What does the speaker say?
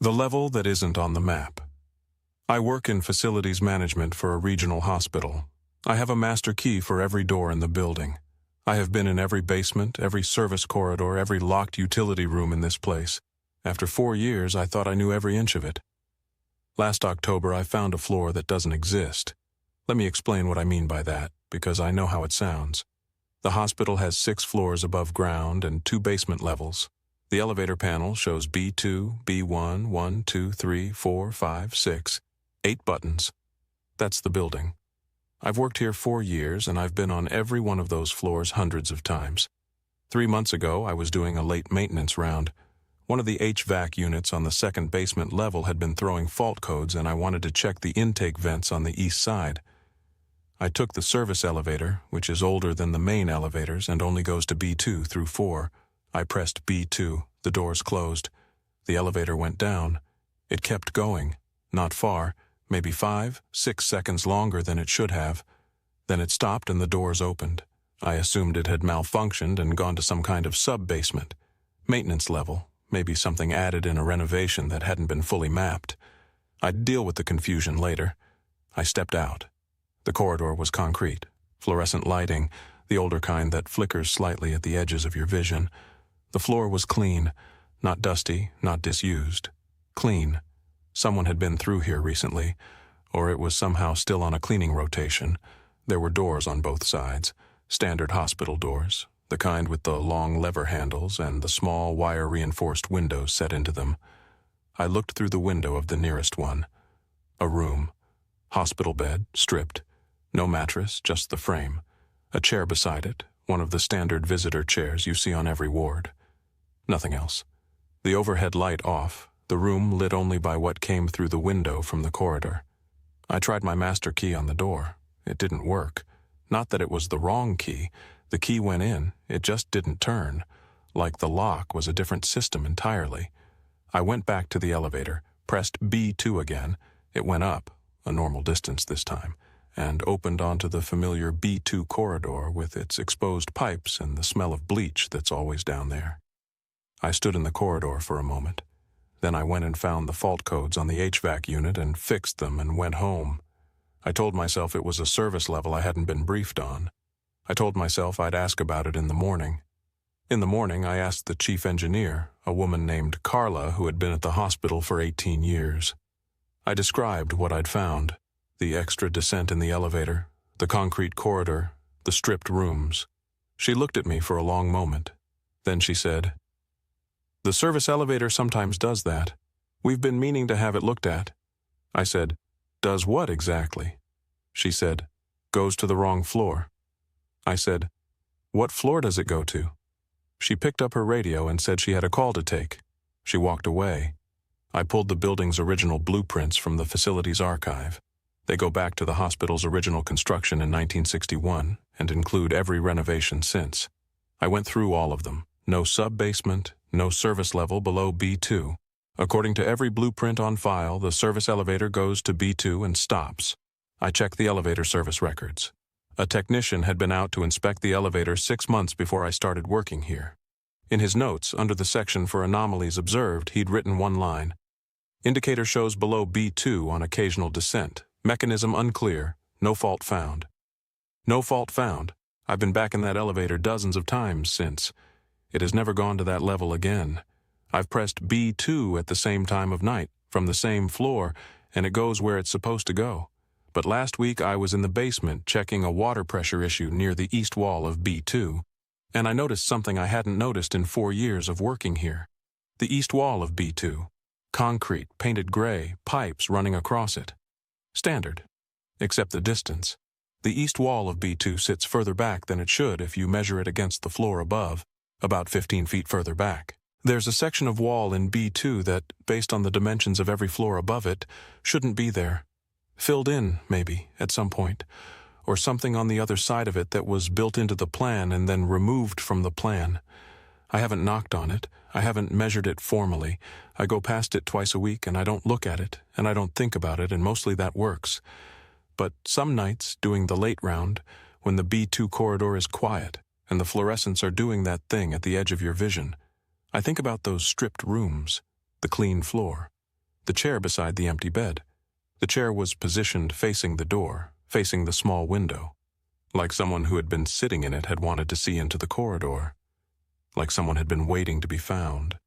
The level that isn't on the map. I work in facilities management for a regional hospital. I have a master key for every door in the building. I have been in every basement, every service corridor, every locked utility room in this place. After 4 years, I thought I knew every inch of it. Last October, I found a floor that doesn't exist. Let me explain what I mean by that, because I know how it sounds. The hospital has 6 floors above ground and 2 basement levels. The elevator panel shows B2, B1, 1, 2, 3, 4, 5, 6, 8 buttons. That's the building. I've worked here 4 years, and I've been on every one of those floors hundreds of times. 3 months ago, I was doing a late maintenance round. One of the HVAC units on the 2nd basement level had been throwing fault codes, and I wanted to check the intake vents on the east side. I took the service elevator, which is older than the main elevators and only goes to B2 through 4. I pressed B2, the doors closed. The elevator went down. It kept going, not far, maybe 5, 6 seconds longer than it should have. Then it stopped and the doors opened. I assumed it had malfunctioned and gone to some kind of sub-basement. Maintenance level, maybe something added in a renovation that hadn't been fully mapped. I'd deal with the confusion later. I stepped out. The corridor was concrete, fluorescent lighting, the older kind that flickers slightly at the edges of your vision. The floor was clean, not dusty, not disused. Clean. Someone had been through here recently, or it was somehow still on a cleaning rotation. There were doors on both sides, standard hospital doors, the kind with the long lever handles and the small wire-reinforced windows set into them. I looked through the window of the nearest one. A room. Hospital bed, stripped. No mattress, just the frame. A chair beside it, one of the standard visitor chairs you see on every ward. Nothing else. The overhead light off, the room lit only by what came through the window from the corridor. I tried my master key on the door. It didn't work. Not that it was the wrong key. The key went in, it just didn't turn. Like the lock was a different system entirely. I went back to the elevator, pressed B2 again. It went up, a normal distance this time, and opened onto the familiar B2 corridor with its exposed pipes and the smell of bleach that's always down there. I stood in the corridor for a moment. Then I went and found the fault codes on the HVAC unit and fixed them and went home. I told myself it was a service level I hadn't been briefed on. I told myself I'd ask about it in the morning. In the morning, I asked the chief engineer, a woman named Carla who had been at the hospital for 18 years. I described what I'd found. The extra descent in the elevator, the concrete corridor, the stripped rooms. She looked at me for a long moment. Then she said, "The service elevator sometimes does that. We've been meaning to have it looked at." I said, "Does what exactly?" She said, "Goes to the wrong floor." I said, "What floor does it go to?" She picked up her radio and said she had a call to take. She walked away. I pulled the building's original blueprints from the facilities archive. They go back to the hospital's original construction in 1961 and include every renovation since. I went through all of them. No sub-basement, no service level below B2. According to every blueprint on file, the service elevator goes to B2 and stops. I checked the elevator service records. A technician had been out to inspect the elevator 6 months before I started working here. In his notes, under the section for anomalies observed, he'd written one line. Indicator shows below B2 on occasional descent. Mechanism unclear. No fault found. No fault found. I've been back in that elevator dozens of times since. It has never gone to that level again. I've pressed B2 at the same time of night, from the same floor, and it goes where it's supposed to go. But last week I was in the basement checking a water pressure issue near the east wall of B2, and I noticed something I hadn't noticed in 4 years of working here. The east wall of B2. Concrete, painted gray, pipes running across it. Standard. Except the distance. The east wall of B2 sits further back than it should if you measure it against the floor above, about 15 feet further back. There's a section of wall in B2 that, based on the dimensions of every floor above it, shouldn't be there. Filled in, maybe, at some point. Or something on the other side of it that was built into the plan and then removed from the plan. I haven't knocked on it. I haven't measured it formally. I go past it twice a week and I don't look at it, and I don't think about it, and mostly that works. But some nights, doing the late round, when the B2 corridor is quiet and the fluorescents are doing that thing at the edge of your vision, I think about those stripped rooms, the clean floor. the chair beside the empty bed. The chair was positioned facing the door, facing the small window, like someone who had been sitting in it had wanted to see into the corridor, like someone had been waiting to be found.